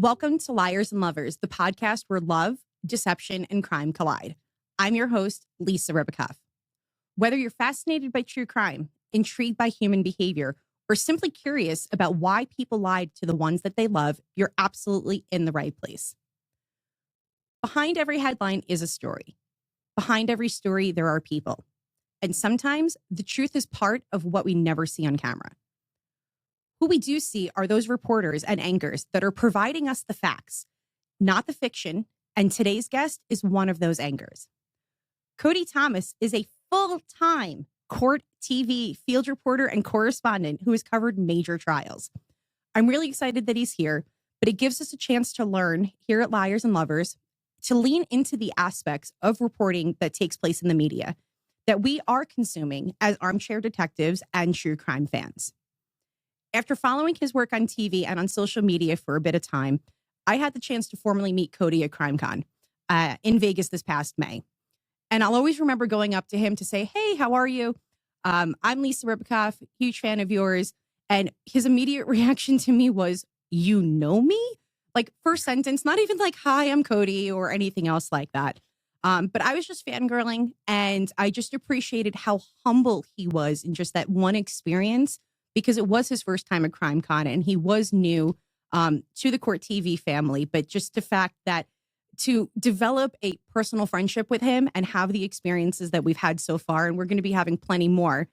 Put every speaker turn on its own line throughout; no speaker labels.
Welcome to Liars and Lovers, the podcast where love, deception, and crime collide. I'm your host, Lisa Ribacoff. Whether you're fascinated by true crime, intrigued by human behavior, or simply curious about why people lied to the ones that they love, you're absolutely in the right place. Behind every headline is a story. Behind every story, there are people. And sometimes the truth is part of what we never see on camera. Who we do see are those reporters and anchors that are providing us the facts, not the fiction, and today's guest is one of those anchors. Cody Thomas is a full-time court TV field reporter and correspondent who has covered major trials. I'm really excited that he's here, but it gives us a chance to learn here at Liars and Lovers to lean into the aspects of reporting that takes place in the media that we are consuming as armchair detectives and true crime fans. After following his work on TV and on social media for a bit of time, I had the chance to formally meet Cody at CrimeCon in Vegas this past May. And I'll always remember going up to him to say, "Hey, how are you? I'm Lisa Ribacoff, huge fan of yours." And his immediate reaction to me was, "You know me?" Like, first sentence, not even like, "Hi, I'm Cody," or anything else like that. But I was just fangirling, and I just appreciated how humble he was in just that one experience, because it was his first time at CrimeCon and he was new to the Court TV family. But just the fact that to develop a personal friendship with him and have the experiences that we've had so far, and we're going to be having plenty more.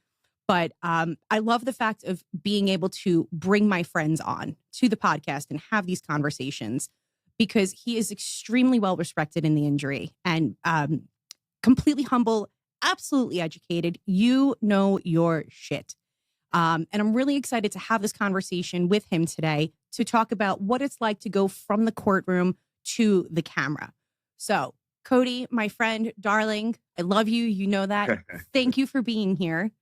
But I love the fact of being able to bring my friends on to the podcast and have these conversations, because he is extremely well respected in the industry and completely humble, absolutely educated. You know your shit. And I'm really excited to have this conversation with him today to talk about what it's like to go from the courtroom to the camera. So, Cody, my friend, darling, I love you. You know that. Thank you for being here.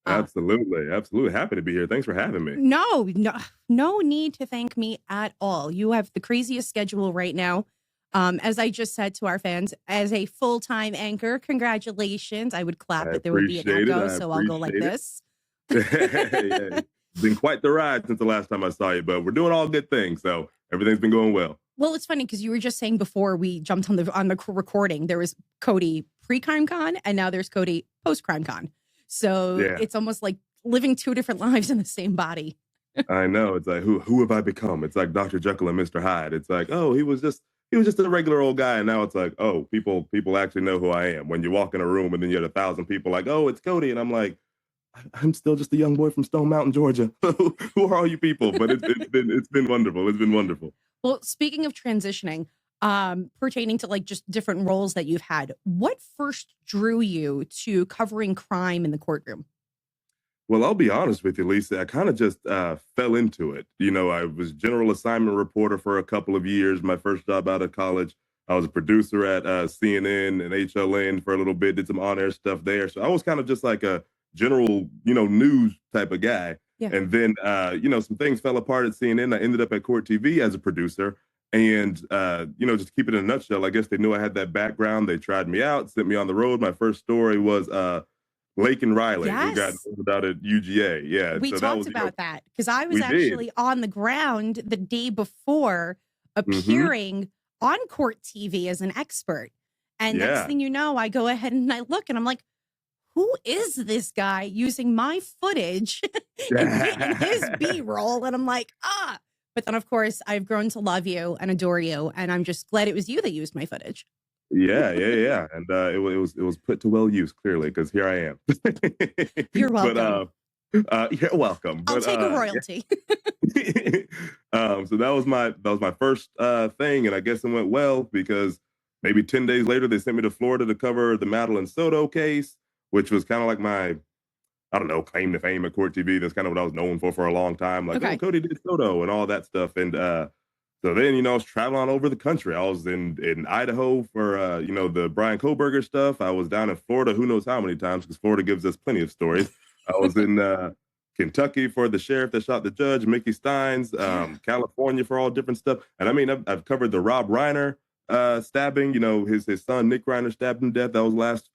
Absolutely. Absolutely. Happy to be here. Thanks for having me.
No need to thank me at all. You have the craziest schedule right now. As I just said to our fans, as a full-time anchor, congratulations. I would clap, but there would be an echo, so I'll go like this.
Yeah, it's been quite the ride since the last time I saw you, but we're doing all good things, so everything's been going well.
Well, it's funny because you were just saying before we jumped on the recording, there was Cody pre-CrimeCon and now there's Cody post-CrimeCon. So It's almost like living two different lives in the same body.
I know. It's like, who have I become? It's like Dr. Jekyll and Mr. Hyde. It's like, oh, he was just a regular old guy, and now it's like, oh, people actually know who I am. When you walk in a room and then you have 1,000 people like, oh, it's Cody, and I'm like, I'm still just a young boy from Stone Mountain, Georgia. Who are all you people? But it's been wonderful. It's been wonderful.
Well, speaking of transitioning, pertaining to like just different roles that you've had, what first drew you to covering crime in the courtroom?
Well, I'll be honest with you, Lisa. I kind of just fell into it. You know, I was general assignment reporter for a couple of years. My first job out of college. I was a producer at CNN and HLN for a little bit, did some on-air stuff there. So I was kind of just like a general, news type of guy. Yeah. And then, some things fell apart at CNN. I ended up at Court TV as a producer. And, just to keep it in a nutshell, I guess they knew I had that background. They tried me out, sent me on the road. My first story was Lake and Riley, who got moved out at UGA. Yeah.
We talked about that because I was actually on the ground the day before appearing on Court TV as an expert. And next thing you know, I go ahead and I look and I'm like, who is this guy using my footage in his B-roll? And I'm like, But then, of course, I've grown to love you and adore you. And I'm just glad it was you that used my footage.
Yeah. And it was put to well use, clearly, because here I am.
You're welcome.
You're welcome.
I'll take a royalty.
So that was my first thing. And I guess it went well because maybe 10 days later, they sent me to Florida to cover the Madeline Soto case, which was kind of like my, I don't know, claim to fame at Court TV. That's kind of what I was known for a long time. Like, oh, Cody did Soto and all that stuff. And so then, I was traveling all over the country. I was in Idaho for, the Brian Koberger stuff. I was down in Florida, who knows how many times, because Florida gives us plenty of stories. I was in Kentucky for the sheriff that shot the judge, Mickey Steins, California for all different stuff. And I mean, I've covered the Rob Reiner stabbing, his son, Nick Reiner, stabbed him to death. That was last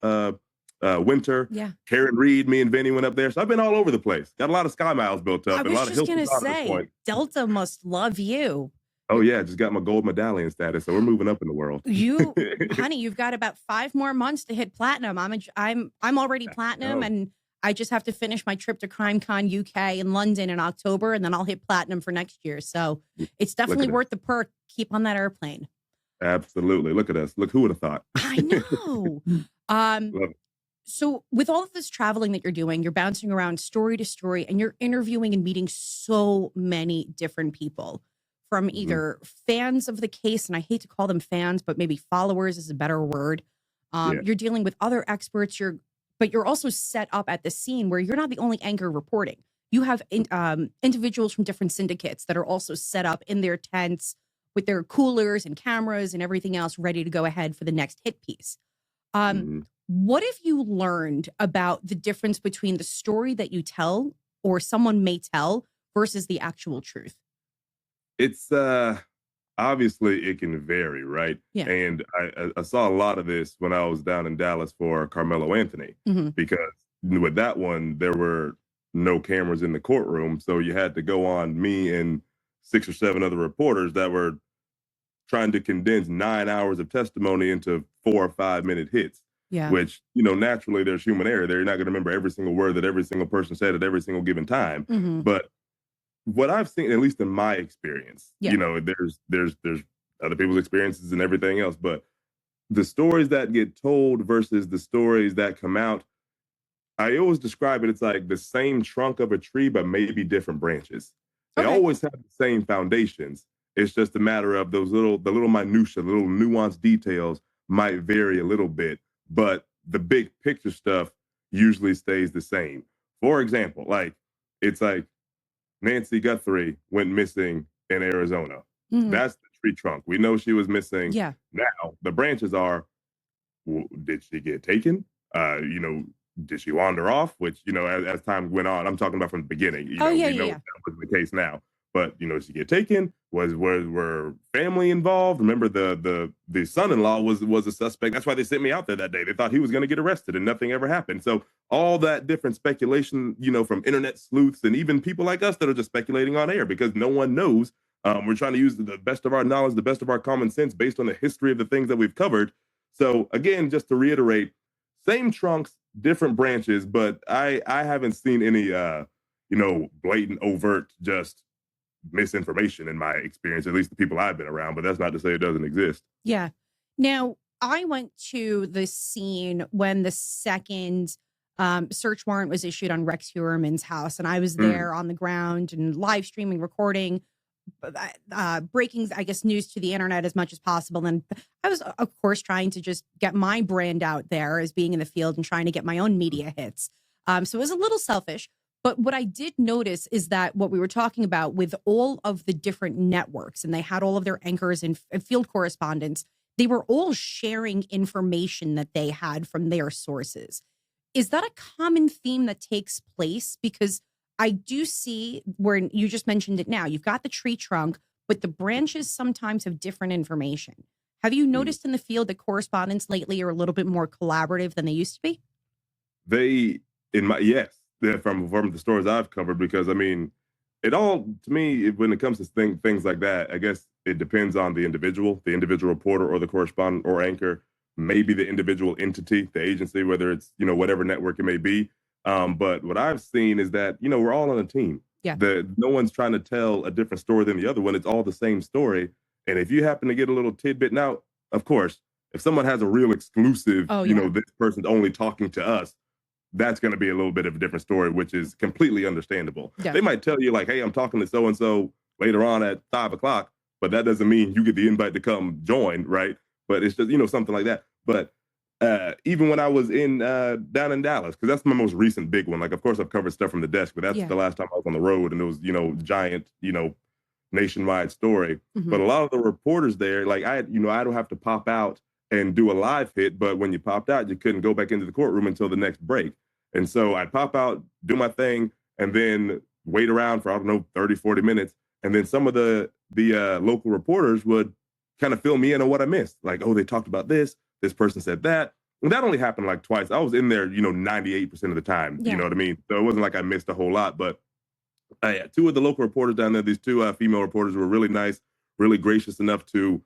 winter. Yeah. Karen Reed, me and Vinny went up there. So I've been all over the place. Got a lot of sky miles built up.
I was just going to say, Delta must love you.
Oh yeah, just got my gold medallion status, so we're moving up in the world.
Honey, you've got about 5 more months to hit platinum. I'm already platinum,
Oh,
and I just have to finish my trip to CrimeCon UK in London in October, and then I'll hit platinum for next year. So it's
look
definitely
at us.
worth the perk. Keep on that airplane.
Absolutely. Look at us. Look, who would have thought?
I know. Um,
Love it.
so with all of this traveling that you're doing, you're bouncing around story to story, and you're interviewing and meeting so many different people, from
Mhm.
either fans of the case, and I hate to call them fans, but maybe followers is a better word.
Yeah.
You're dealing with other experts. But you're also set up at the scene where you're not the only anchor reporting. You have individuals from different syndicates that are also set up in their tents with their coolers and cameras and everything else ready to go ahead for the next hit piece. Um,
Mhm.
what have you learned about the difference between the story that you tell or someone may tell versus the actual truth?
It's obviously it can vary, right?
Yeah.
And I saw a lot of this when I was down in Dallas for Carmelo Anthony,
Hmm.
because with that one there were no cameras in the courtroom, so you had to go on me and 6 or 7 other reporters that were trying to condense 9 hours of testimony into 4 or 5 minute hits.
Yeah.
Which, naturally there's human error there. You're not going to remember every single word that every single person said at every single given time,
Hmm.
but what I've seen, at least in my experience,
Yeah.
there's other people's experiences and everything else, but the stories that get told versus the stories that come out, I always describe it. It's like the same trunk of a tree, but maybe different branches. They
Okay.
always have the same foundations. It's just a matter of the little minutia, the little nuanced details might vary a little bit, but the big picture stuff usually stays the same. For example, like it's like Nancy Guthrie went missing in Arizona.
Hmm.
That's the tree trunk. We know she was missing.
Yeah.
Now the branches are: did she get taken? Did she wander off? Which, as time went on, I'm talking about from the beginning.
Oh, yeah,
We
yeah,
know
yeah.
that was the case now. But did she get taken? Were family involved? Remember, the son-in-law was a suspect. That's why they sent me out there that day. They thought he was going to get arrested, and nothing ever happened. So all that different speculation, from internet sleuths and even people like us that are just speculating on air because no one knows. We're trying to use the best of our knowledge, the best of our common sense based on the history of the things that we've covered. So again, just to reiterate, same trunks, different branches, but I haven't seen any blatant, overt, just misinformation in my experience, at least the people I've been around, but that's not to say it doesn't exist.
Yeah. Now, I went to the scene when the second search warrant was issued on Rex Heuermann's house, and I was
Mm,
there on the ground and live streaming, recording, breaking, I guess, news to the internet as much as possible. And I was, of course, trying to just get my brand out there as being in the field and trying to get my own media hits. So it was a little selfish. But what I did notice is that what we were talking about with all of the different networks, and they had all of their anchors and field correspondents, they were all sharing information that they had from their sources. Is that a common theme that takes place? Because I do see where you just mentioned it now. You've got the tree trunk, but the branches sometimes have different information. Have you
mm.
noticed in the field that correspondents lately are a little bit more collaborative than they used to be?
They in my yes, from the stories I've covered, because I mean, it all to me when it comes to things like that, I guess it depends on the individual reporter or the correspondent or anchor, maybe the individual entity, the agency, whether it's whatever network it may be. But what I've seen is that we're all on a team.
Yeah.
No one's trying to tell a different story than the other one. It's all the same story. And if you happen to get a little tidbit now, of course, if someone has a real exclusive,
Oh, yeah.
this person's only talking to us, that's going to be a little bit of a different story, which is completely understandable.
Yeah.
They might tell you like, "Hey, I'm talking to so and so later on at 5 o'clock," but that doesn't mean you get the invite to come join, right? But it's just something like that. But even when I was in down in Dallas, because that's my most recent big one. Like, of course, I've covered stuff from the desk, but that's
Yeah.
the last time I was on the road, and it was giant, nationwide story. But
Mhm.
a lot of the reporters there, like I don't have to pop out and do a live hit, but when you popped out, you couldn't go back into the courtroom until the next break. And so I'd pop out, do my thing, and then wait around for, I don't know, 30, 40 minutes. And then some of the local reporters would kind of fill me in on what I missed. Like, oh, they talked about this person said that. And that only happened like twice. I was in there, 98% of the time. You
Yeah.
know what I mean? So it wasn't like I missed a whole lot. But yeah, two of the local reporters down there, these two female reporters were really nice, really gracious enough to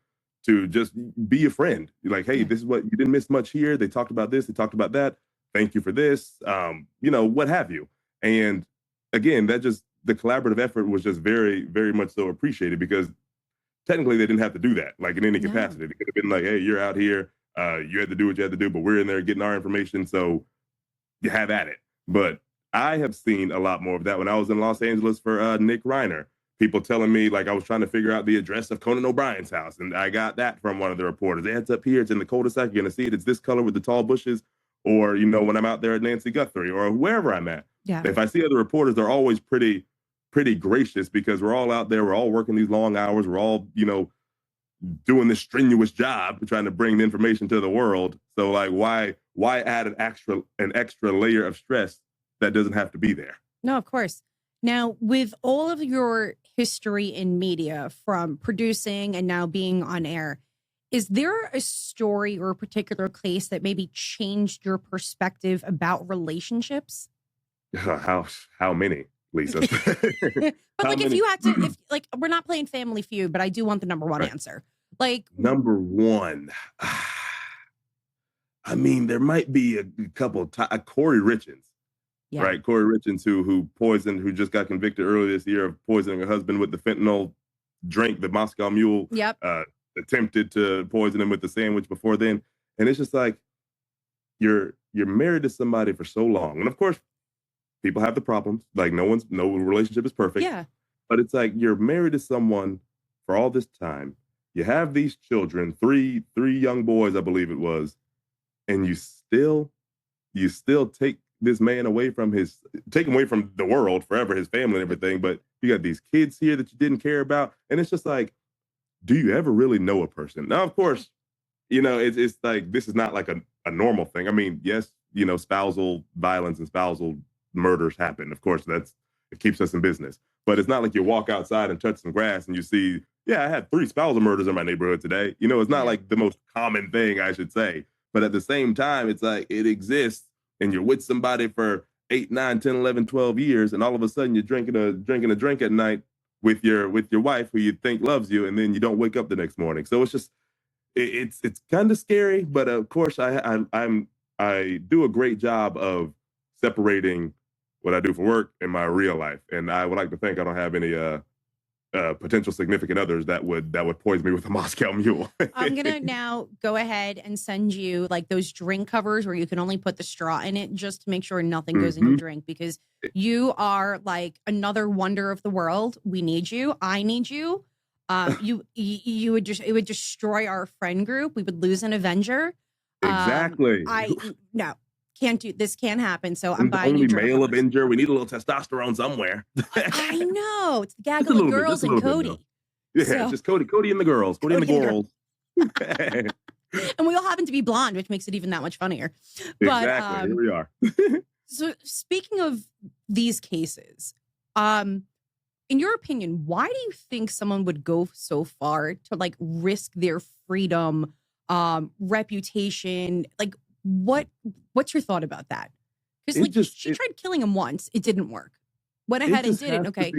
just be a friend. You're like, hey, this is what you didn't miss much here. They talked about this. They talked about that. Thank you for this. What have you. And again, the collaborative effort was just very, very much so appreciated because technically they didn't have to do that, like in any capacity. It could have been like, hey, you're out here. You had to do what you had to do, but we're in there getting our information. So you have at it. But I have seen a lot more of that when I was in Los Angeles for Nick Reiner. People telling me, like, I was trying to figure out the address of Conan O'Brien's house, and I got that from one of the reporters. It's up here. It's in the cul-de-sac. You're going to see it. It's this color with the tall bushes. Or, when I'm out there at Nancy Guthrie or wherever I'm at.
Yeah.
If I see other reporters, they're always pretty gracious because we're all out there. We're all working these long hours. We're all, doing this strenuous job trying to bring the information to the world. So, like, why add an extra layer of stress that doesn't have to be there?
No, of course. Now, with all of your history in media, from producing and now being on air, is there a story or a particular case that maybe changed your perspective about relationships?
How many, Lisa?
But like, if you had to, we're not playing Family Feud, but I do want the number one answer. Like,
number one, I mean, there might be a couple. Corey Richins. Yeah. Right, Corey Richins, who just got convicted earlier this year of poisoning her husband with the fentanyl drink, the Moscow Mule.
Yep.
Attempted to poison him with the sandwich before then, and it's just like you're married to somebody for so long, and of course, people have the problems. Like no relationship is perfect.
Yeah.
But it's like you're married to someone for all this time. You have these children, three young boys, I believe it was, and you still take this man away from take him away from the world forever, his family and everything. But you got these kids here that you didn't care about. And it's just like, do you ever really know a person? Now, of course, it's like, this is not like a normal thing. I mean, yes, spousal violence and spousal murders happen. Of course, it keeps us in business. But it's not like you walk outside and touch some grass and you see, I had 3 spousal murders in my neighborhood today. It's not like the most common thing, I should say. But at the same time, it's like it exists. And you're with somebody for 8, 9, 10, 11, 12 years, and all of a sudden you're drinking a drink at night with your wife who you think loves you, and then you don't wake up the next morning. So it's just it's kind of scary, but of course I do a great job of separating what I do for work and my real life, and I would like to think I don't have any potential significant others that would poison me with a Moscow Mule.
I'm gonna now go ahead and send you like those drink covers where you can only put the straw in it just to make sure nothing goes in your drink, because you are like another wonder of the world. We need you. I need you. You would it would destroy our friend group. We would lose an Avenger.
Exactly.
No. Can't do this. Can't happen. So
I'm buying you male Avenger. We need a little testosterone somewhere.
I know. It's the gaggle of girls and Cody.
Just Cody and the girls. Cody and the girls.
And we all happen to be blonde, which makes it even that much funnier.
Exactly. Here we are.
So speaking of these cases, in your opinion, why do you think someone would go so far to like risk their freedom, reputation? Like, what's your thought about that? Because she tried killing him once. It didn't work. Went ahead and did it. Okay.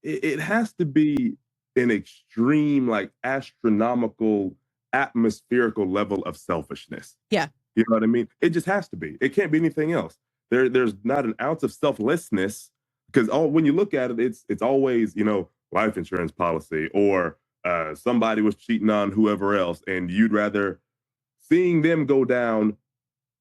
It has to be an extreme, like astronomical, atmospherical level of selfishness.
Yeah.
You know what I mean? It just has to be. It can't be anything else. There's not an ounce of selflessness, because when you look at it, it's always, life insurance policy or somebody was cheating on whoever else, and you'd rather seeing them go down,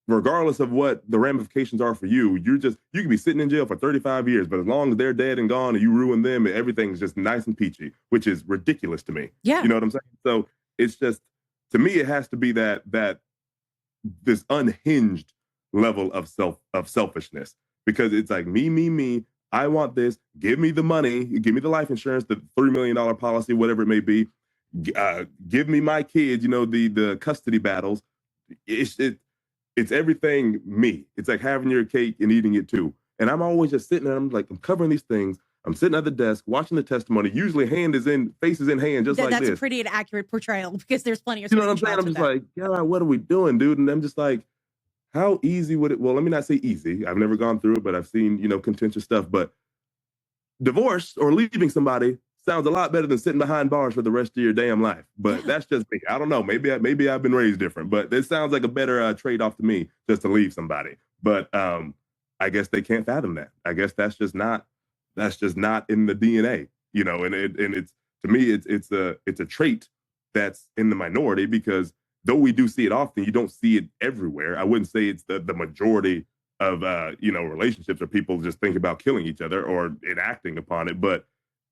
regardless of what the ramifications are for you. You could be sitting in jail for 35 years, but as long as they're dead and gone and you ruin them, everything's just nice and peachy, which is ridiculous to me.
Yeah.
You know what I'm saying? So it's just, to me, it has to be that this unhinged level of selfishness, because it's like me. I want this. Give me the money. Give me the life insurance, the $3 million policy, whatever it may be. Give me my kids, the custody battles. It's everything me. It's like having your cake and eating it too. And I'm always just sitting there. I'm covering these things. I'm sitting at the desk watching the testimony. Usually face is in hand, just like this.
That's a pretty accurate portrayal, because there's plenty of.
You know what I'm saying? I'm just like, God, what are we doing, dude? And I'm just like, how easy would it? Well, let me not say easy. I've never gone through it, but I've seen, contentious stuff. But divorce or leaving somebody sounds a lot better than sitting behind bars for the rest of your damn life. But that's just me. I don't know. Maybe I've been raised different, but it sounds like a better trade-off to me just to leave somebody. But I guess they can't fathom that. I guess that's just not in the DNA, and it's, to me, it's a trait that's in the minority, because though we do see it often, you don't see it everywhere. I wouldn't say it's the majority of relationships or people just think about killing each other or enacting upon it. But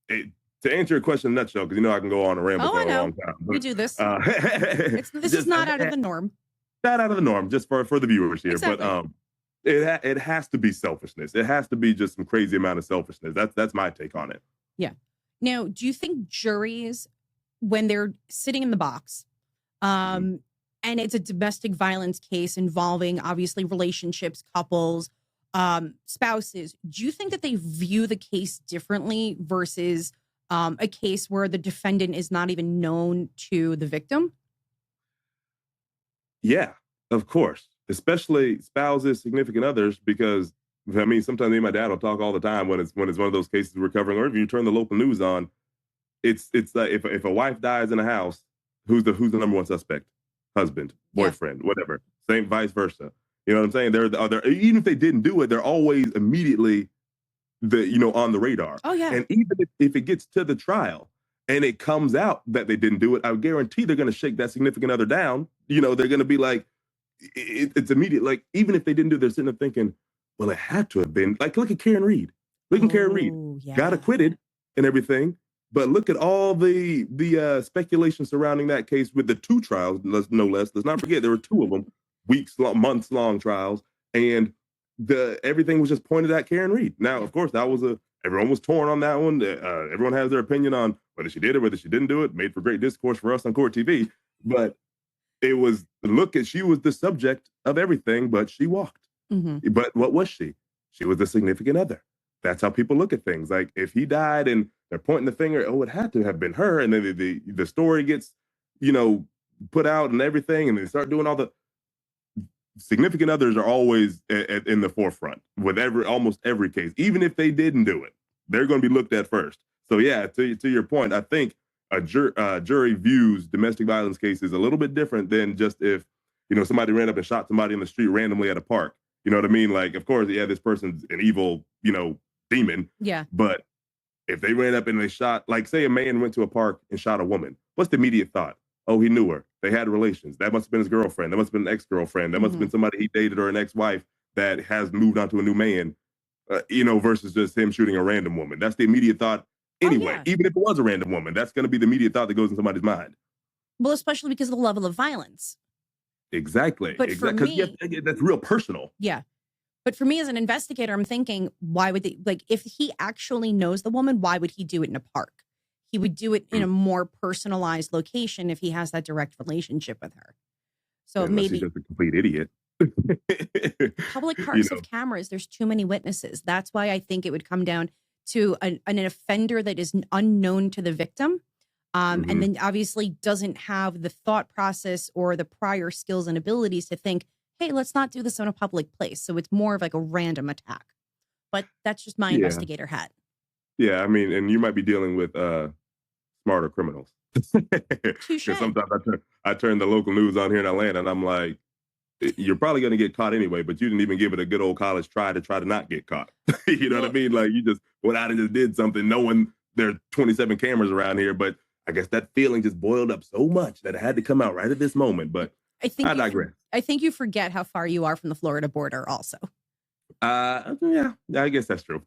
to answer your question in a nutshell, because I can go on a ramble for a long time.
We do this. This is not out of the norm.
Not out of the norm, just for the viewers here.
Exactly.
But it has to be selfishness. It has to be just some crazy amount of selfishness. That's my take on it.
Yeah. Now, do you think juries, when they're sitting in the box, and it's a domestic violence case involving obviously relationships, couples, spouses, do you think that they view the case differently versus a case where the defendant is not even known to the victim?
Yeah, of course. Especially spouses, significant others, because sometimes me and my dad will talk all the time when it's one of those cases we're covering, or if you turn the local news on, it's like if a wife dies in a house, who's the number one suspect? Husband, boyfriend, whatever. Same, vice versa. You know what I'm saying? They're even if they didn't do it, they're always immediately on the radar.
Oh yeah.
And even if it gets to the trial and it comes out that they didn't do it, I guarantee they're going to shake that significant other down. They're going to be like, it's immediate. Like, even if they didn't do it, they're sitting there thinking, well, it had to have been. Like, look at Karen Reed. Karen Reed got acquitted and everything. But look at all the speculation surrounding that case with the two trials, no less. Let's not forget there were two of them, months long trials, and everything was just pointed at Karen Reed. Now, of course, everyone was torn on that one. Everyone has their opinion on whether she did it, whether she didn't do it. Made for great discourse for us on Court TV. But it was, she was the subject of everything, but she walked.
Mm-hmm.
But what was she? She was a significant other. That's how people look at things. Like, if he died and they're pointing the finger, it had to have been her. And then the story gets, put out and everything. And they start doing all the significant others are always in the forefront with almost every case. Even if they didn't do it, they're going to be looked at first. So yeah, to your point, I think a jury views domestic violence cases a little bit different than just if, somebody ran up and shot somebody in the street randomly at a park. You know what I mean? Like, of course, this person's an evil, demon.
Yeah.
But if they ran up and they shot, like, say a man went to a park and shot a woman, what's the immediate thought? Oh, he knew her. They had relations. That must have been his girlfriend. That must have been an ex-girlfriend. That must have been somebody he dated or an ex-wife that has moved on to a new man, versus just him shooting a random woman. That's the immediate thought anyway. Even if it was a random woman, that's going to be the immediate thought that goes in somebody's mind.
Well, especially because of the level of violence.
Exactly.
But for me,
that's real personal.
Yeah. But for me as an investigator, I'm thinking, why would they, like, if he actually knows the woman, why would he do it in a park? He would do it in a more personalized location if he has that direct relationship with her. So
unless
maybe
he's just a complete idiot.
Public parks have cameras. There's too many witnesses. That's why I think it would come down to an offender that is unknown to the victim. And then obviously doesn't have the thought process or the prior skills and abilities to think, hey, let's not do this in a public place. So it's more of like a random attack. But that's just my investigator hat.
Yeah, I mean, and you might be dealing with smarter criminals. Because sometimes I turn the local news on here in Atlanta and I'm like, you're probably going to get caught anyway, but you didn't even give it a good old college try to not get caught. You know what I mean? Like, you just went out and just did something knowing there are 27 cameras around here, but I guess that feeling just boiled up so much that it had to come out right at this moment. But I digress.
I think you forget how far you are from the Florida border also.
Yeah, I guess that's true.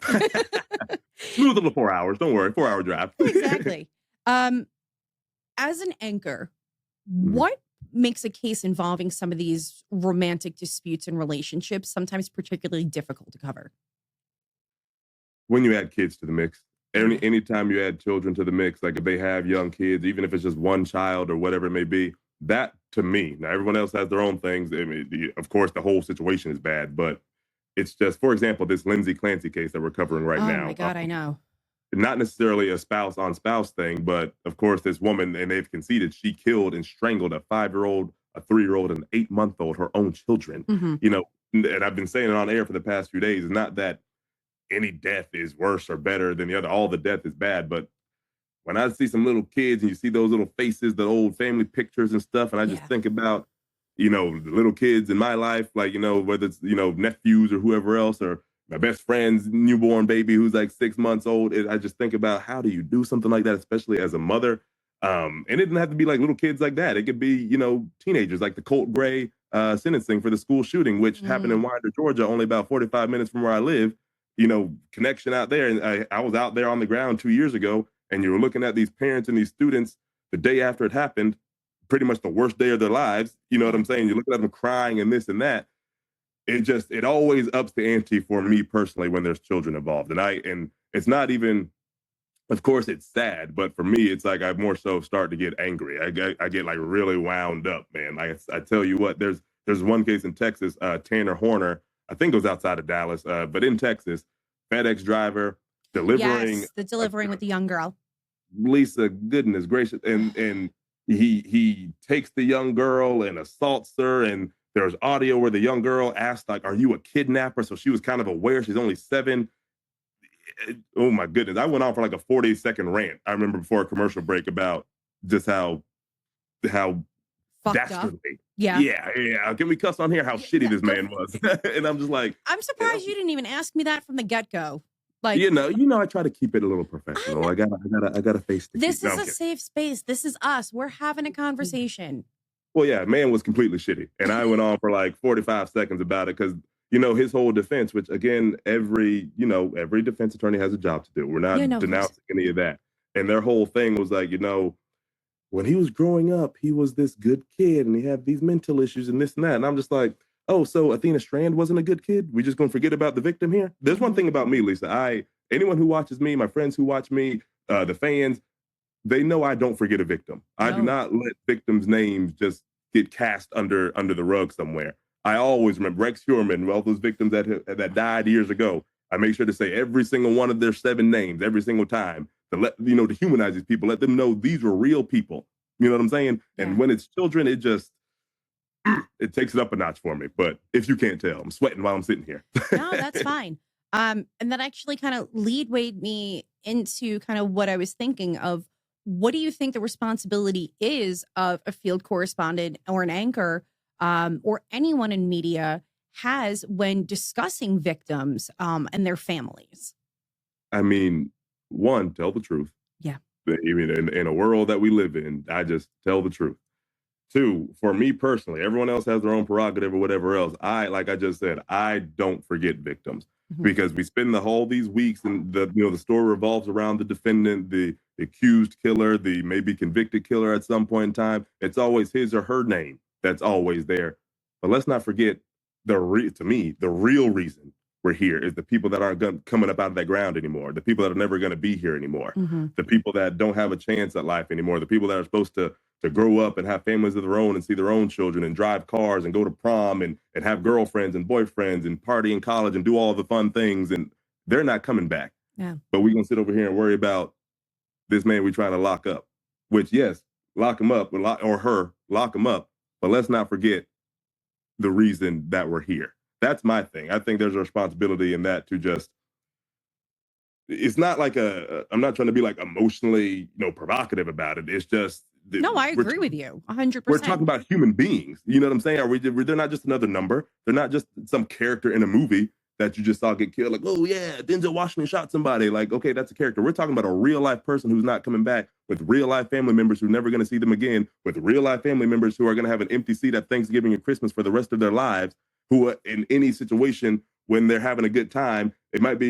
Smooth over 4 hours. Don't worry. 4 hour drive.
Exactly. As an anchor, what makes a case involving some of these romantic disputes and relationships sometimes particularly difficult to cover?
When you add kids to the mix. Anytime you add children to the mix, like if they have young kids, even if it's just one child or whatever it may be, that to me, now everyone else has their own things. I mean, of course, the whole situation is bad, but it's just, for example, this Lindsay Clancy case that we're covering right now.
Oh my God, I know.
Not necessarily a spouse on spouse thing, but of course, this woman, and they've conceded, she killed and strangled a 5-year-old, a 3-year-old, and an 8-month-old, her own children. And I've been saying it on air for the past few days. It's not that any death is worse or better than the other. All the death is bad, but when I see some little kids and you see those little faces, the old family pictures and stuff, and I just think about, the little kids in my life, like, whether it's, nephews or whoever else, or my best friend's newborn baby who's like 6 months old. I just think about, how do you do something like that, especially as a mother? And it didn't have to be like little kids like that. It could be, teenagers, like the Colt Gray sentencing for the school shooting, which happened in Winder, Georgia, only about 45 minutes from where I live. Connection out there. And I was out there on the ground 2 years ago, and you were looking at these parents and these students the day after it happened, pretty much the worst day of their lives. You know what I'm saying? You're looking at them crying and this and that. It always ups the ante for me personally when there's children involved. And it's not even, of course it's sad, but for me, it's like I more so start to get angry. I get like really wound up, man. Like I tell you what, there's one case in Texas, Tanner Horner, I think it was outside of Dallas, but in Texas, FedEx driver delivering.
Yes, the delivering with the young girl.
Lisa, goodness gracious. And he takes the young girl and assaults her. And there's audio where the young girl asked, like, are you a kidnapper? So she was kind of aware. She's only 7. Oh my goodness. I went on for like a 40-second rant. I remember before a commercial break about just how dastardly. Yeah. Can we cuss on here? How shitty this man was. And I'm just like,
I'm surprised you didn't even ask me that from the get-go. Like,
I try to keep it a little professional. I gotta face the
This is a safe space. This is us. We're having a conversation.
Well, yeah, man was completely shitty. And I went on for like 45 seconds about it because, his whole defense, which again, every defense attorney has a job to do. We're not denouncing any of that. And their whole thing was like, when he was growing up, he was this good kid and he had these mental issues and this and that. And I'm just like, oh, so Athena Strand wasn't a good kid? We just gonna forget about the victim here? There's one thing about me, Lisa. Anyone who watches me, my friends who watch me, the fans, they know I don't forget a victim. I do not let victims' names just get cast under the rug somewhere. I always remember Rex Heuermann, all those victims that died years ago. I make sure to say every single one of their 7 names every single time to humanize these people, let them know these were real people. You know what I'm saying? And when it's children, it it takes it up a notch for me. But if you can't tell, I'm sweating while I'm sitting here.
No, that's fine. And that actually kind of lead me into kind of what I was thinking of. What do you think the responsibility is of a field correspondent or an anchor or anyone in media has when discussing victims and their families?
I mean, one, tell the truth.
Yeah.
Even in a world that we live in, I just tell the truth. 2, for me personally, everyone else has their own prerogative or whatever else. Like I just said, I don't forget victims because we spend all these weeks and the story revolves around the defendant, the accused killer, the maybe convicted killer at some point in time. It's always his or her name that's always there. But let's not forget the real reason we're here is the people that aren't coming up out of that ground anymore, the people that are never going to be here anymore, the people that don't have a chance at life anymore, the people that are supposed to grow up and have families of their own and see their own children and drive cars and go to prom and have girlfriends and boyfriends and party in college and do all the fun things. And they're not coming back.
Yeah.
But we're going to sit over here and worry about this man we're trying to lock up, which, yes, lock him up or her, lock him up. But let's not forget the reason that we're here. That's my thing. I think there's a responsibility in that to just, it's not like I'm not trying to be like emotionally, provocative about it. It's just.
No, I agree with you 100%.
We're talking about human beings. You know what I'm saying? They're not just another number. They're not just some character in a movie that you just saw get killed. Like, oh yeah, Denzel Washington shot somebody. Like, okay, that's a character. We're talking about a real life person who's not coming back, with real life family members who are never going to see them again, with real life family members who are going to have an empty seat at Thanksgiving and Christmas for the rest of their lives, who are in any situation when they're having a good time, they might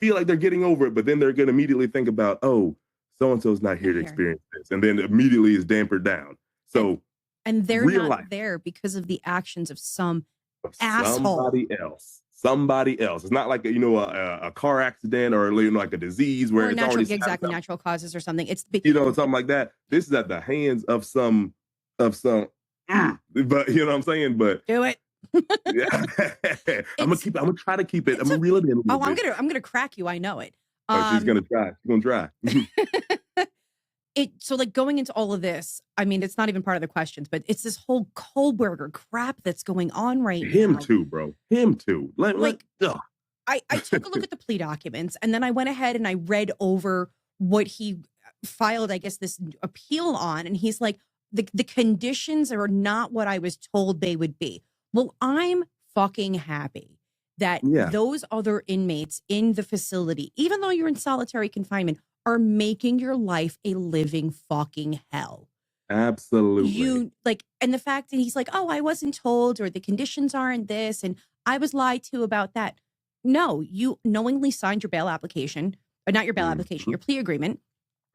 feel like they're getting over it, but then they're going to immediately think about, oh, so-and-so's not here to experience this. And then immediately is dampered down. So,
and they're not there because of the actions of some asshole.
Somebody else. It's not like a car accident or like a disease where it's already
natural causes or something. It's
something like that. This is at the hands of some. But you know what I'm saying. But
do it.
Yeah. I'm gonna try to keep it. I'm gonna reel it in.
I'm gonna crack you. I know it.
She's gonna try. She's gonna try.
So like going into all of this, I mean, it's not even part of the questions, but it's this whole Kohlberger crap that's going on right now.
Him too, bro. Him too.
I took a look at the plea documents and then I went ahead and I read over what he filed, I guess, this appeal on, and he's like, the conditions are not what I was told they would be. Well, I'm fucking happy that
Yeah.
those other inmates in the facility, even though you're in solitary confinement, are making your life a living fucking hell.
Absolutely.
And the fact that he's like, oh, I wasn't told, or the conditions aren't this, and I was lied to about that. No, you knowingly signed your bail application, or not your bail application, your plea agreement.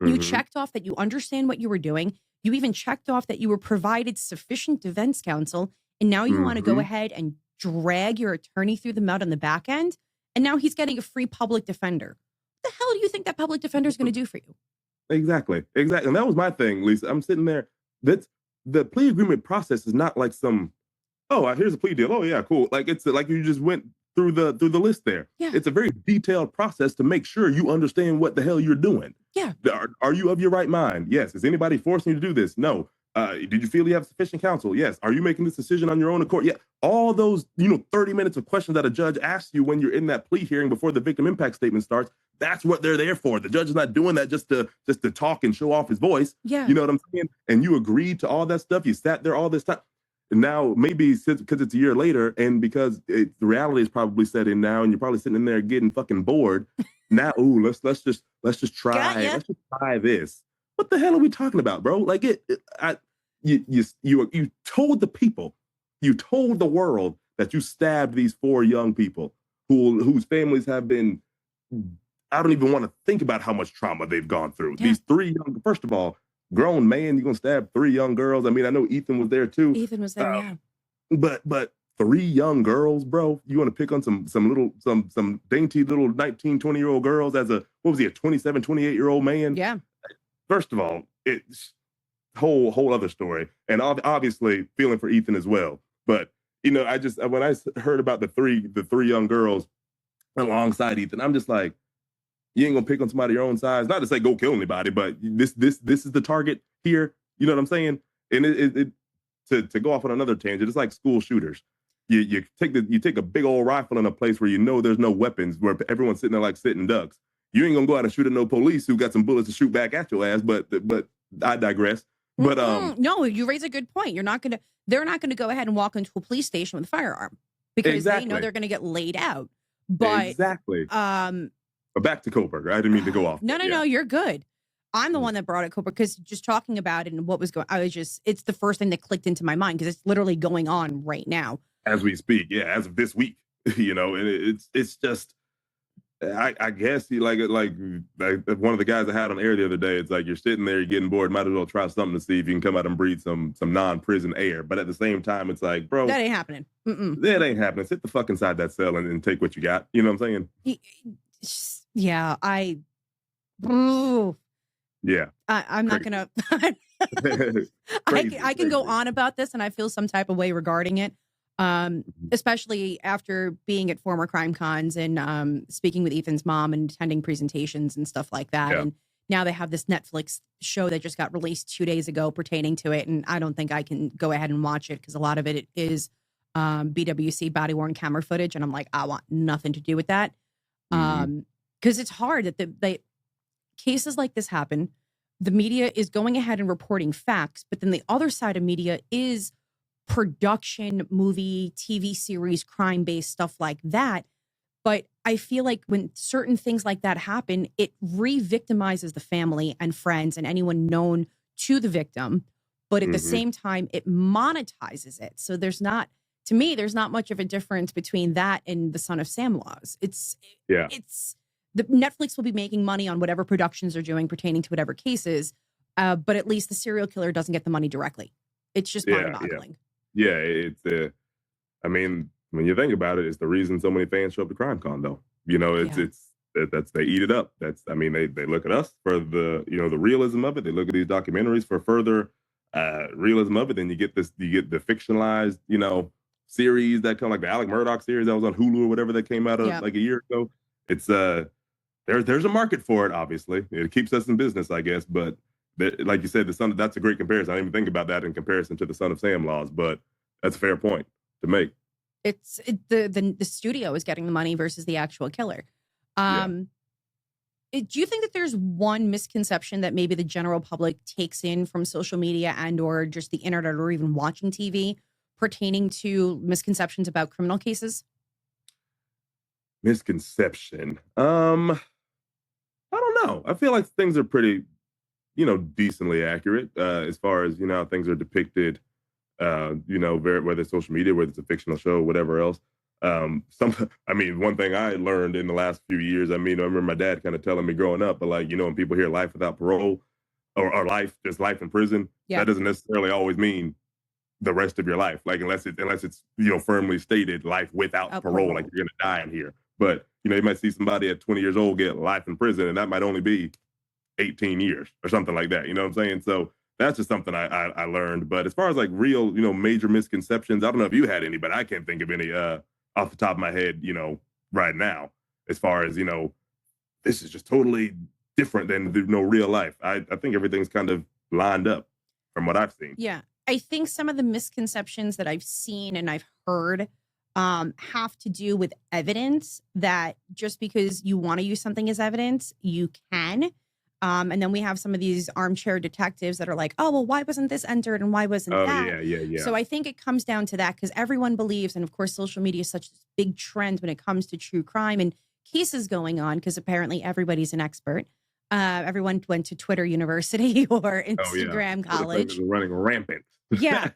You checked off that you understand what you were doing. You even checked off that you were provided sufficient defense counsel. And now you want to go ahead and drag your attorney through the mud on the back end. And now he's getting a free public defender. What the hell do you think that public defender is going to do for you?
Exactly. And that was my thing, Lisa. I'm sitting there. The plea agreement process is not like some, oh, here's a plea deal. Oh, yeah, cool. Like it's like you just went through the list there.
Yeah.
It's a very detailed process to make sure you understand what the hell you're doing.
Yeah.
Are you of your right mind? Yes. Is anybody forcing you to do this? No. Did you feel you have sufficient counsel? Yes. Are you making this decision on your own accord? Yeah. All those, 30 minutes of questions that a judge asks you when you're in that plea hearing before the victim impact statement starts, that's what they're there for. The judge is not doing that just to talk and show off his voice.
Yeah.
You know what I'm saying? And you agreed to all that stuff. You sat there all this time. And now maybe because it's a year later and because the reality is probably set in now and you're probably sitting in there getting fucking bored. Now, let's just try this. What the hell are we talking about, bro? Like you told the people, you told the world that you stabbed these 4 young people whose families have been, I don't even want to think about how much trauma they've gone through. Yeah. These 3 young, first of all, grown man, you're gonna stab 3 young girls. I mean, I know Ethan was there too.
Ethan was there, yeah.
But 3 young girls, bro. You want to pick on some dainty little 19, 20-year-old girls as a 27, 28-year-old man?
Yeah.
First of all, it's whole other story. And obviously feeling for Ethan as well. But when I heard about the three young girls alongside Ethan, I'm just like, you ain't gonna pick on somebody your own size. Not to say go kill anybody, but this is the target here. You know what I'm saying? And to go off on another tangent, it's like school shooters. You take a big old rifle in a place where there's no weapons, where everyone's sitting there like sitting ducks. You ain't gonna go out and shoot at no police who got some bullets to shoot back at your ass. But I digress. But
no, you raise a good point. They're not gonna go ahead and walk into a police station with a firearm because they know they're gonna get laid out. But
exactly. But back to Koberger. I didn't mean to go off.
No, you're good. I'm the one that brought it, Koberger, because just talking about it and what was going, it's the first thing that clicked into my mind because it's literally going on right now
as we speak. Yeah, as of this week, and it's just, I guess like one of the guys I had on air the other day. It's like you're sitting there, you're getting bored, might as well try something to see if you can come out and breathe some non-prison air. But at the same time, it's like, bro,
that ain't happening.
That ain't happening. Sit the fuck inside that cell and take what you got. You know what I'm saying?
Yeah, I'm not gonna. I can go on about this, and I feel some type of way regarding it, especially after being at former crime cons and speaking with Ethan's mom and attending presentations and stuff like that. Yeah. And now they have this Netflix show that just got released 2 days ago pertaining to it, and I don't think I can go ahead and watch it because a lot of it is BWC body worn camera footage, and I'm like, I want nothing to do with that. Because it's hard that the cases like this happen. The media is going ahead and reporting facts, but then the other side of media is production, movie, TV series, crime-based stuff like that. But I feel like when certain things like that happen, it re-victimizes the family and friends and anyone known to the victim. But at the same time, it monetizes it. So there's not much of a difference between that and the Son of Sam laws. It's the Netflix will be making money on whatever productions they're doing pertaining to whatever cases, but at least the serial killer doesn't get the money directly. It's just mind-boggling.
Yeah, it's I mean, when you think about it, it's the reason so many fans show up to CrimeCon, though. That's they eat it up. They look at us for the the realism of it. They look at these documentaries for further realism of it. Then you get the fictionalized series that come like the Alec Murdoch series that was on Hulu or whatever that came out like a year ago. It's there's a market for it. Obviously, it keeps us in business, I guess. But like you said, that's a great comparison. I didn't even think about that in comparison to the Son of Sam laws, but that's a fair point to make.
The studio is getting the money versus the actual killer. Do you think that there's one misconception that maybe the general public takes in from social media and or just the internet or even watching TV pertaining to misconceptions about criminal cases?
Misconception. I don't know. I feel like things are pretty, decently accurate as far as how things are depicted. Whether it's social media, whether it's a fictional show, whatever else. One thing I learned in the last few years. I remember my dad kind of telling me growing up, but when people hear life without parole or just life in prison,
Yeah.
that doesn't necessarily always mean the rest of your life. Like unless it's firmly stated life without parole, like you're gonna die in here. But you might see somebody at 20 years old get life in prison, and that might only be 18 years or something like that. You know what I'm saying? So that's just something I learned. But as far as like real, major misconceptions, I don't know if you had any, but I can't think of any off the top of my head, right now, as far as, this is just totally different than real life. I think everything's kind of lined up from what I've seen.
Yeah. I think some of the misconceptions that I've seen and I've heard have to do with evidence, that just because you want to use something as evidence, you can. And then we have some of these armchair detectives that are like, oh, well, why wasn't this entered and why wasn't that?
Yeah.
So I think it comes down to that because everyone believes, and of course, social media is such a big trend when it comes to true crime and cases going on, because apparently everybody's an expert. Everyone went to Twitter University or Instagram college.
Running rampant.
Yeah.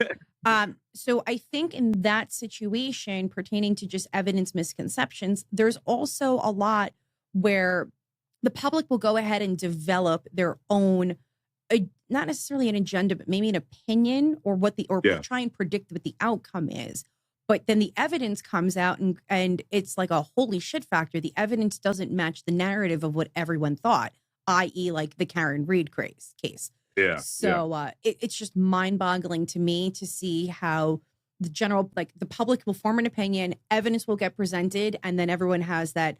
So I think in that situation pertaining to just evidence misconceptions, there's also a lot where the public will go ahead and develop their own, not necessarily an agenda, but maybe an opinion or try and predict what the outcome is. But then the evidence comes out and it's like a holy shit factor. The evidence doesn't match the narrative of what everyone thought, i.e. like the Karen Reed case.
Yeah.
So it's just mind boggling to me to see how the public will form an opinion, evidence will get presented, and then everyone has that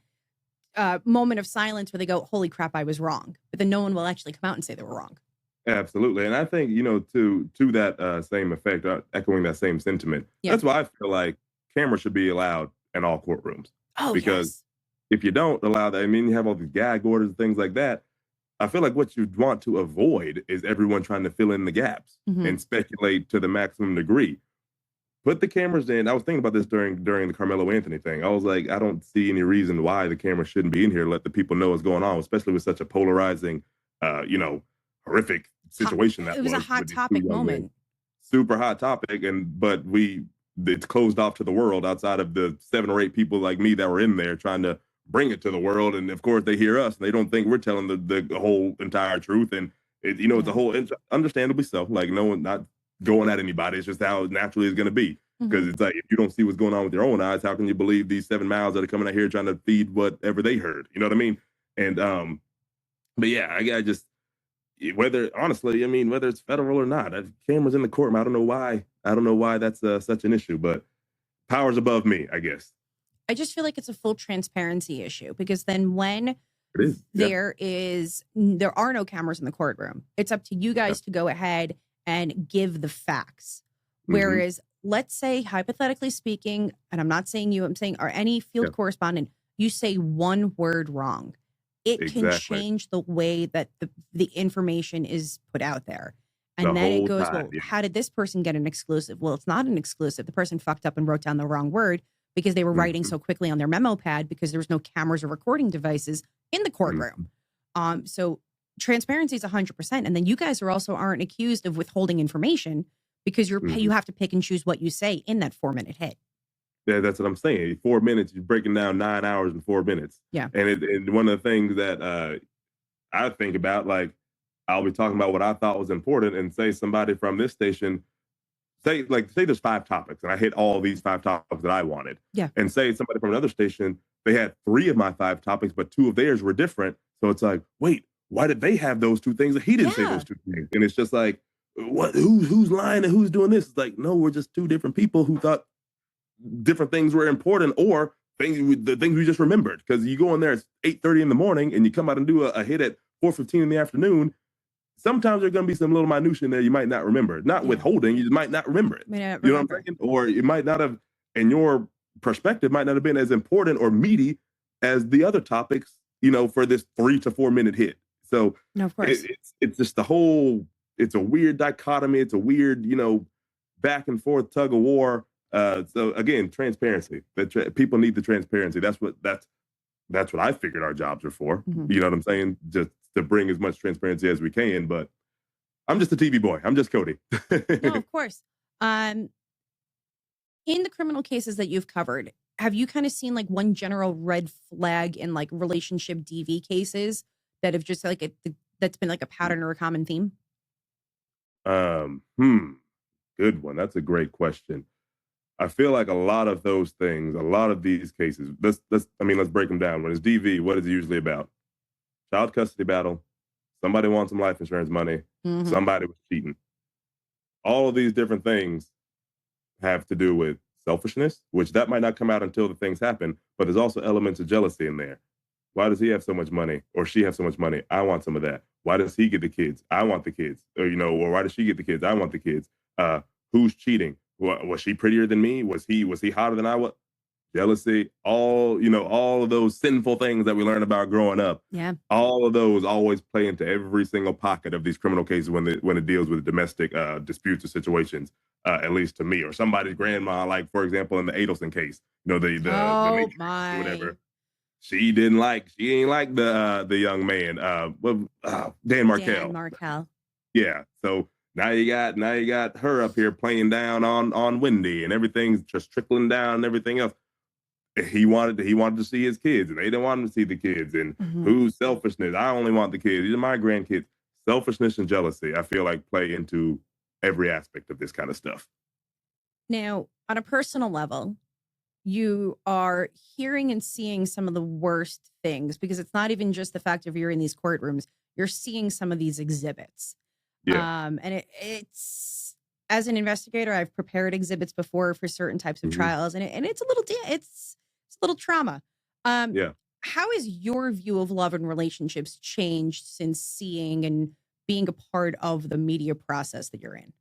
moment of silence where they go, holy crap, I was wrong. But then no one will actually come out and say they were wrong.
Absolutely. And I think, to that same effect, echoing that same sentiment, that's why I feel like cameras should be allowed in all courtrooms.
Oh,
because if you don't allow that, you have all these gag orders and things like that. I feel like what you want to avoid is everyone trying to fill in the gaps and speculate to the maximum degree. Put the cameras in. I was thinking about this during the Carmelo Anthony thing. I was like, I don't see any reason why the camera shouldn't be in here. Let the people know what's going on, especially with such a polarizing, horrific situation.
It was a hot topic moment.
Super hot topic. But it's closed off to the world outside of the 7 or 8 people like me that were in there trying to bring it to the world. And of course they hear us and they don't think we're telling the whole entire truth. And it's a whole, understandably so, like no one, not going at anybody. It's just how naturally it's going to be. Because it's like, if you don't see what's going on with your own eyes, how can you believe these 7 mouths that are coming out here trying to feed whatever they heard? You know what I mean? And, but yeah, I just, whether it's federal or not, cameras in the courtroom, I don't know why that's such an issue, but powers above me, I guess.
I just feel like it's a full transparency issue, because then when there are no cameras in the courtroom, it's up to you guys to go ahead and give the facts. Whereas, let's say, hypothetically speaking, and I'm not saying you, I'm saying, or any field correspondent, you say one word wrong, it can change the way that the information is put out there. And then it goes, how did this person get an exclusive? Well, it's not an exclusive. The person fucked up and wrote down the wrong word because they were writing so quickly on their memo pad because there was no cameras or recording devices in the courtroom. So transparency is 100%. And then you guys aren't accused of withholding information because you have to pick and choose what you say in that 4-minute hit.
Yeah, that's what I'm saying. 4 minutes, you're breaking down 9 hours in 4 minutes.
Yeah.
And one of the things that I think about, like, I'll be talking about what I thought was important, and say somebody from this station, say there's 5 topics and I hit all these 5 topics that I wanted.
Yeah.
And say somebody from another station, they had 3 of my 5 topics, but 2 of theirs were different. So it's like, wait, why did they have those 2 things? He didn't say those 2 things. And it's just like, what? Who's lying and who's doing this? It's like, no, we're just 2 different people who thought different things were important, or the things we just remembered. Because you go in there, it's 8:30 in the morning, and you come out and do a hit at 4:15 in the afternoon. Sometimes there's going to be some little minutia in there you might not remember. Not withholding, you just might not remember it. You know what I'm saying? Or it might not have, in your perspective, might not have been as important or meaty as the other topics, for this 3 to 4 minute hit. So
No, of course.
it's just it's a weird dichotomy. It's a weird, back and forth tug of war. So again, transparency. People need the transparency. That's what I figured our jobs are for.
Mhm.
You know what I'm saying? Just to bring as much transparency as we can. But I'm just a TV boy. I'm just Cody.
No, of course. In the criminal cases that you've covered, have you kind of seen like one general red flag in like relationship DV cases that have just like that's been like a pattern or a common theme?
Um, Good one. That's a great question. I feel like a lot of those things, a lot of these cases, let's break them down. When it's DV, what is it usually about? Child custody battle, somebody wants some life insurance money,
Mhm.
somebody was cheating. All of these different things have to do with selfishness, which that might not come out until the things happen, but there's also elements of jealousy in there. Why does he have so much money or she have so much money? I want some of that. Why does he get the kids? I want the kids. Or why does she get the kids? I want the kids. Who's cheating? Was she prettier than me? Was he hotter than I was? Jealousy, all of those sinful things that we learn about growing up.
Yeah.
All of those always play into every single pocket of these criminal cases when it deals with domestic disputes or situations. At least to me, or somebody's grandma, like for example in the Adelson case, the
Oh
matriarch or
my.
whatever. She ain't like the young man, Dan Markel.
Dan Markel.
Yeah. So now you got her up here playing down on Wendy, and everything's just trickling down and everything else. He wanted to see his kids, and they didn't want him to see the kids. And
Mhm.
who's selfishness? I only want the kids. These are my grandkids. Selfishness and jealousy, I feel like, play into every aspect of this kind of stuff.
Now, on a personal level, you are hearing and seeing some of the worst things because it's not even just the fact of you're in these courtrooms. You're seeing some of these exhibits.
Yeah.
And it's as an investigator, I've prepared exhibits before for certain types of
Mhm.
trials, and it's a little it's a little trauma. Um,
Yeah.
how has your view of love and relationships changed since seeing and being a part of the media process that you're in?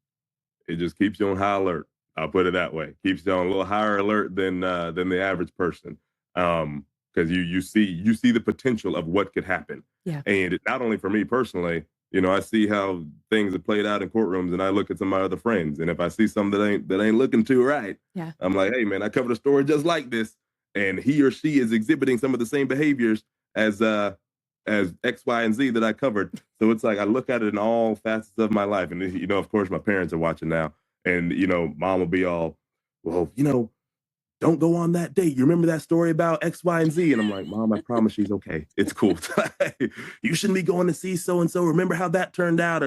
It just keeps you on high alert. I'll put it that way. Keeps you on a little higher alert than the average person. Because you see the potential of what could happen.
Yeah.
And not only for me personally, I see how things have played out in courtrooms, and I look at some of my other friends, and if I see something that ain't looking too right,
Yeah.
I'm like, hey man, I covered a story just like this, and he or she is exhibiting some of the same behaviors as X, Y, and Z that I covered. So it's like I look at it in all facets of my life. And of course, my parents are watching now. And mom will be all, well, don't go on that date. You remember that story about X, Y, and Z? And I'm like, Mom, I promise she's okay. It's cool. You shouldn't be going to see so and so. Remember how that turned out?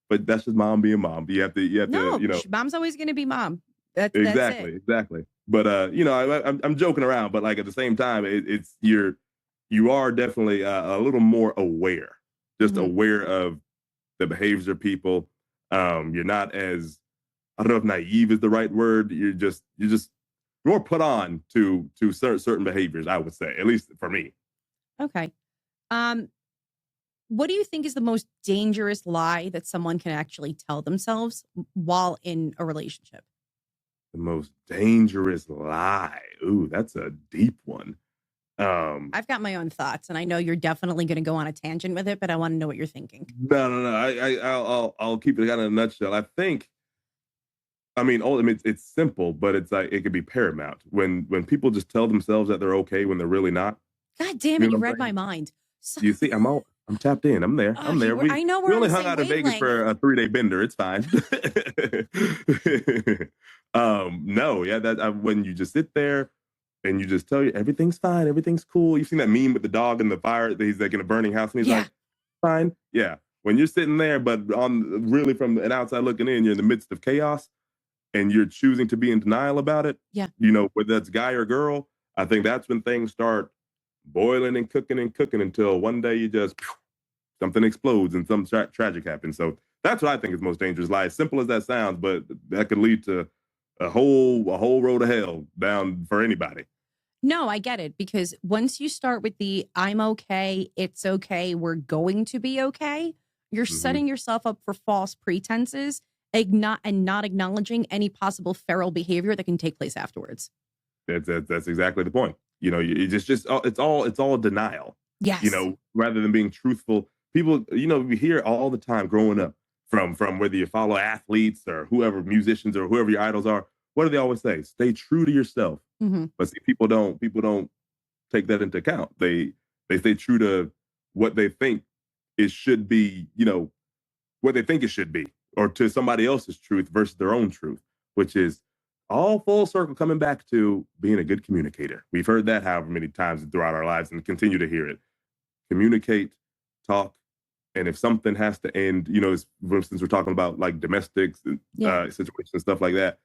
But that's just mom being mom. You have
No,
to.
mom's always going to be mom. That's
Exactly,
it.
exactly. But I'm joking around, but like at the same time, you are definitely a little more aware, just
Mhm.
aware of the behaviors of people. You're not as, I don't know if naive is the right word. You're just more put on to certain behaviors. I would say, at least for me.
Okay. Um, what do you think is the most dangerous lie that someone can actually tell themselves while in a relationship?
The most dangerous lie. Ooh, that's a deep one. Um,
I've got my own thoughts, and I know you're definitely going to go on a tangent with it, but I want to know what you're thinking.
no, no, no. I'll keep it kind of in a nutshell. It's simple, but it's like it could be paramount when people just tell themselves that they're okay when they're really not.
God damn
You
it,
know
you
what
read
I'm
my
saying?
mind. So,
You see, I'm tapped in. I'm there.
oh,
I'm there.
I know
We
we're on
only
the
hung
same
out in Vegas
wavelength.
for a 3-day bender. It's fine. No, yeah, when you just sit there and you just tell you everything's fine, everything's cool. You've seen that meme with the dog in the fire that he's like in a burning house and he's
Yeah.
like, fine. Yeah. When you're sitting there, but on really from an outside looking in, you're in the midst of chaos and you're choosing to be in denial about it,
Yeah.
whether that's guy or girl, I think that's when things start boiling and cooking until one day something explodes and some tragic happens. So that's what I think is most dangerous lie. As simple as that sounds, but that could lead to a whole road of hell down for anybody.
No, I get it because once you start with the I'm okay, it's okay, we're going to be okay, you're
Hmm.
setting yourself up for false pretenses and not acknowledging any possible feral behavior that can take place afterwards.
That's exactly the point. You just it's all denial.
Yes.
rather than being truthful. People, we hear all the time growing up from whether you follow athletes or whoever, musicians or whoever your idols are. What do they always say? Stay true to yourself.
Hmm.
But see, people don't take that into account. They stay true to what they think it should be, what they think it should be, or to somebody else's truth versus their own truth, which is all full circle coming back to being a good communicator. We've heard that however many times throughout our lives and continue to hear it. Communicate, talk, and if something has to end, for instance, we're talking about like domestics and
Yeah.
situations, stuff like that.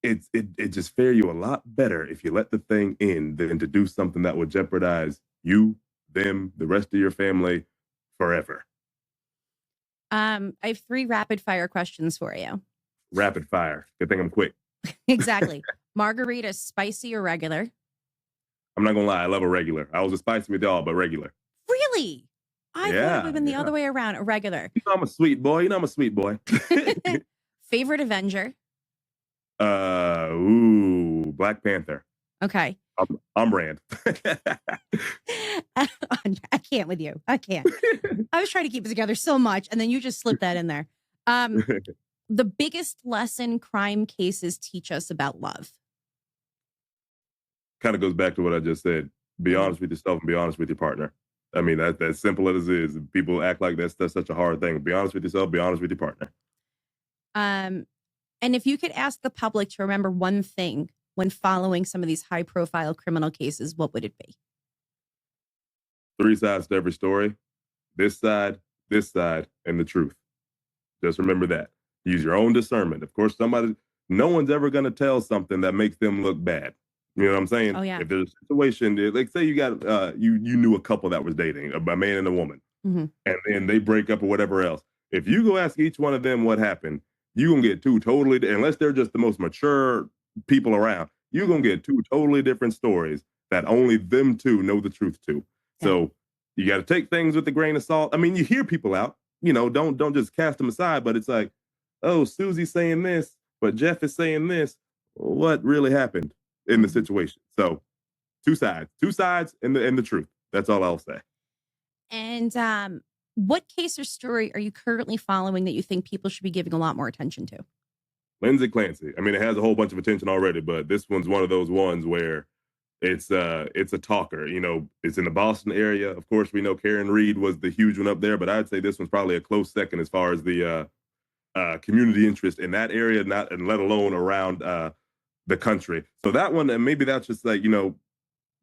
It just fare you a lot better if you let the thing end than to do something that would jeopardize you, them, the rest of your family forever.
I have 3 rapid fire questions for you.
Rapid fire. Good thing I'm quick.
Exactly. Margarita, spicy or regular?
I'm not gonna lie, I love a regular. I was a spicy with y'all, but regular.
Really? I thought it would have been the other way around, a regular.
I'm a sweet boy. I'm a sweet boy.
Favorite Avenger?
Black Panther.
Okay.
I'm Rand.
I can't with you. I can't. I was trying to keep it together so much, and then you just slipped that in there. The biggest lesson crime cases teach us about love.
Kind of goes back to what I just said. Be honest with yourself and be honest with your partner. I mean, that's simple as it is. People act like that's such a hard thing. Be honest with yourself, be honest with your partner.
And if you could ask the public to remember one thing when following some of these high-profile criminal cases, what would it be?
3 sides to every story. This side, and the truth. Just remember that. Use your own discernment. Of course, no one's ever going to tell something that makes them look bad. You know what I'm saying?
Oh, yeah.
If there's a situation, like say you got, you knew a couple that was dating, a man and a woman,
Mm-hmm.
and then they break up or whatever else. If you go ask each one of them what happened, you're going to get 2 totally, unless they're just the most mature people around, you're going to get 2 totally different stories that only them 2 know the truth to.
Yeah.
So you got to take things with a grain of salt. I mean, you hear people out, don't just cast them aside, but it's like, oh, Susie's saying this, but Jeff is saying this. What really happened in the situation? So 2 sides and the truth. That's all I'll say.
And what case or story are you currently following that you think people should be giving a lot more attention to?
Lindsay Clancy. I mean, it has a whole bunch of attention already, but this one's one of those ones where it's a talker. It's in the Boston area. Of course, we know Karen Reed was the huge one up there, but I'd say this one's probably a close second as far as the community interest in that area, and let alone around the country. So that one, and maybe that's just like,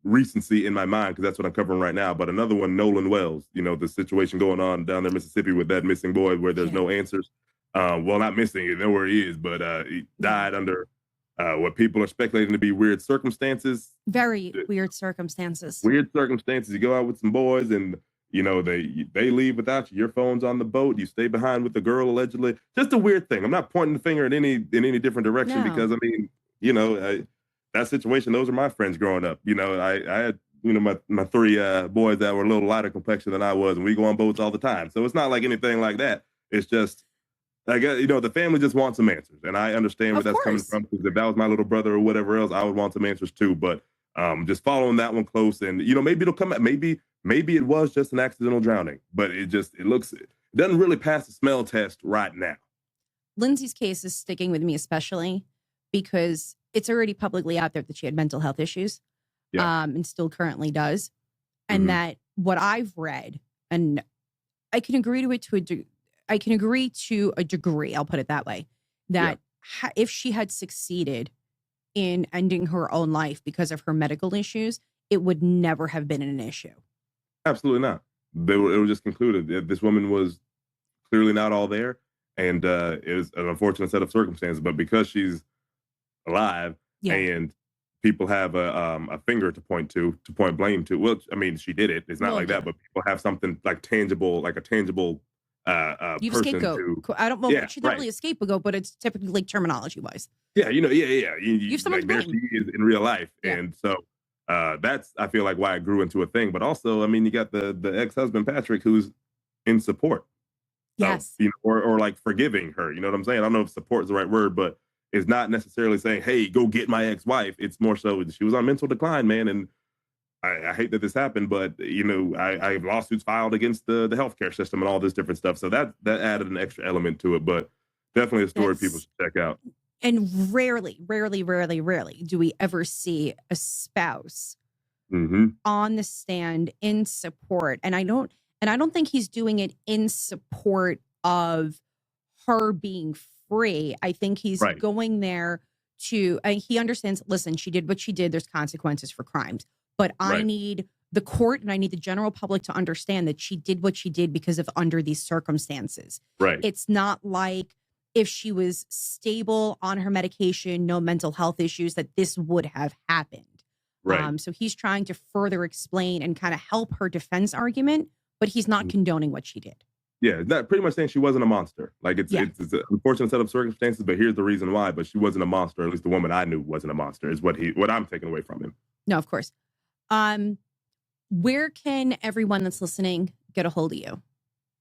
recency in my mind because that's what I'm covering right now. But another one, Nolan Wells, the situation going on down there in Mississippi with that missing boy where there's no answers. Well, not missing, you know where he is, but he died under what people are speculating to be weird circumstances.
Very weird circumstances.
Weird circumstances. You go out with some boys and, they leave without you. Your phone's on the boat. You stay behind with the girl, allegedly. Just a weird thing. I'm not pointing the finger in any different direction because, I mean, that situation, those are my friends growing up. I had, my 3 boys that were a little lighter complexion than I was, and we go on boats all the time. So it's not like anything like that. It's just, I guess, the family just wants some answers. And I understand where that's coming from, because if that was my little brother or whatever else, I would want some answers too. But just following that one close, and, maybe it'll come out. Maybe it was just an accidental drowning, but it doesn't really pass the smell test right now.
Lindsay's case is sticking with me, especially because it's already publicly out there that she had mental health issues, and still currently does. And that what I've read, and I can agree to it I can agree to a degree, I'll put it that way, that if she had succeeded in ending her own life because of her medical issues, it would never have been an issue.
Absolutely not. It was just concluded. This woman was clearly not all there, and it was an unfortunate set of circumstances. But because she's alive and people have a finger to point blame to. Well, I mean, she did it. It's not that, but people have something like tangible, like a tangible
You've
person
scapegoat. I don't know. She's not really a scapegoat, but it's typically like terminology wise.
Yeah, You
like,
there she is in real life, and so that's, I feel like, why it grew into a thing. But also, I mean, you got the ex-husband Patrick, who's in support.
Yes.
Or like forgiving her. You know what I'm saying? I don't know if support is the right word, but it's not necessarily saying, hey, go get my ex-wife. It's more so she was on mental decline, man. And I hate that this happened, but I have lawsuits filed against the healthcare system and all this different stuff. So that added an extra element to it, but definitely a story people
That's
should check out.
and rarely do we ever see a spouse
Hmm.
on the stand in support. And I don't think he's doing it in support of her being free. I think he's
Right.
going there to, he understands, listen, she did what she did. There's consequences for crimes. But I
Right.
need the court and I need the general public to understand that she did what she did because of under these circumstances.
Right.
It's not like if she was stable on her medication, no mental health issues, that this would have happened.
Right.
So he's trying to further explain and kind of help her defense argument, but he's not
Mm.
condoning what she did.
Yeah, that pretty much saying she wasn't a monster. Like
Yeah.
it's an unfortunate set of circumstances, but here's the reason why. But she wasn't a monster. At least the woman I knew wasn't a monster. Is what I'm taking away from him.
No, of course. Where can everyone that's listening get a hold of you?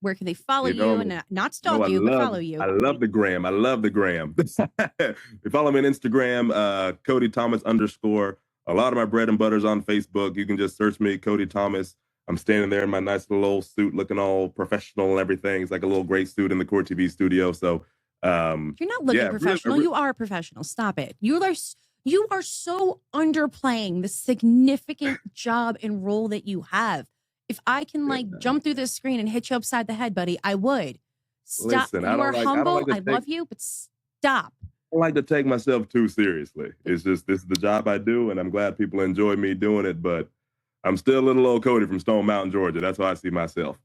Where can they follow
You
you
know,
and not
no,
stalk you, but follow you?
I love the gram. I love the gram. You follow me on Instagram, Cody Thomas _. A lot of my bread and butter's on Facebook. You can just search me, Cody Thomas. I'm standing there in my nice little old suit, looking all professional and everything. It's like a little gray suit in the Court TV studio. So,
You're not looking
yeah,
professional. You are a professional. Stop it. You are so underplaying the significant job and role that you have. If I can jump through this screen and hit you upside the head, buddy, I would. Stop.
Listen,
You are humble. I love you, but stop.
I don't like to take myself too seriously. It's just this is the job I do, and I'm glad people enjoy me doing it. But I'm still a little old Cody from Stone Mountain, Georgia. That's how I see myself.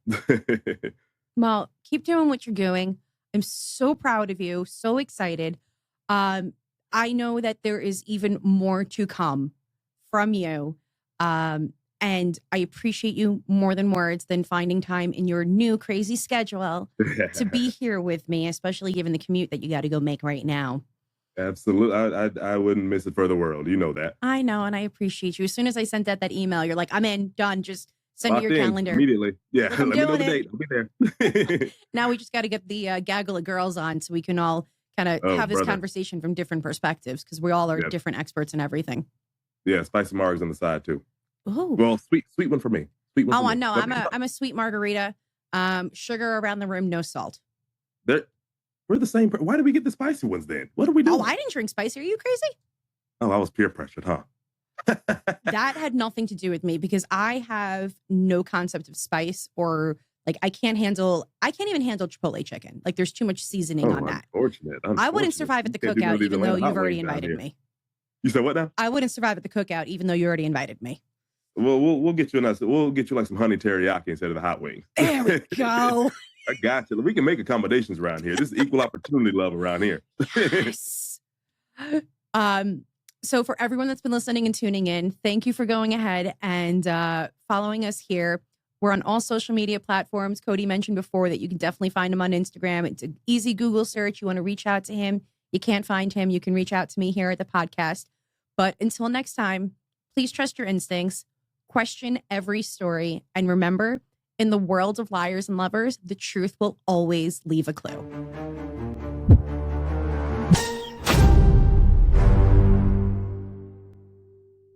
Well, keep doing what you're doing. I'm so proud of you. So excited. I know that there is even more to come from you. And I appreciate you more than words than finding time in your new crazy schedule to be here with me, especially given the commute that you got to go make right now.
Absolutely. I wouldn't miss it for the world. You know that.
I know, and I appreciate you. As soon as I sent that email, you're like, I'm in, done. Just send me
Locked
your
in
calendar.
immediately. Yeah,
I'm
let me know the
doing
date. I'll be there.
Now we just got to get the gaggle of girls on so we can all kind of
Oh,
have this
brother.
conversation from different perspectives because we all are
Yep.
different experts in everything.
Yeah, spicy margs on the side too.
Oh,
Well, sweet one for me. Sweet one.
oh,
for
I
me.
know.
Let me
I'm a sweet margarita. Sugar around the rim, no salt.
We're the same. Why did we get the spicy ones then? What are we doing?
Oh, I didn't drink spicy. Are you crazy?
Oh, I was peer pressured, huh?
That had nothing to do with me because I have no concept of spice or I can't even handle Chipotle chicken. Like there's too much seasoning on that.
Unfortunate.
I wouldn't survive at the
You can't do none
cookout
of these
even though
Atlanta hot
you've already
wings down
invited
here.
me.
You said what now?
I wouldn't survive at the cookout even though you already invited me.
Well, we'll get you we'll get you like some honey teriyaki instead of the hot wings.
There we go.
I got you. We can make accommodations around here. This is equal opportunity love around here.
Yes. So for everyone that's been listening and tuning in, thank you for going ahead and following us here. We're on all social media platforms. Cody mentioned before that you can definitely find him on Instagram. It's an easy Google search. You want to reach out to him. You can't find him. You can reach out to me here at the podcast. But until next time, please trust your instincts, question every story, and remember, in the world of liars and lovers, the truth will always leave a clue.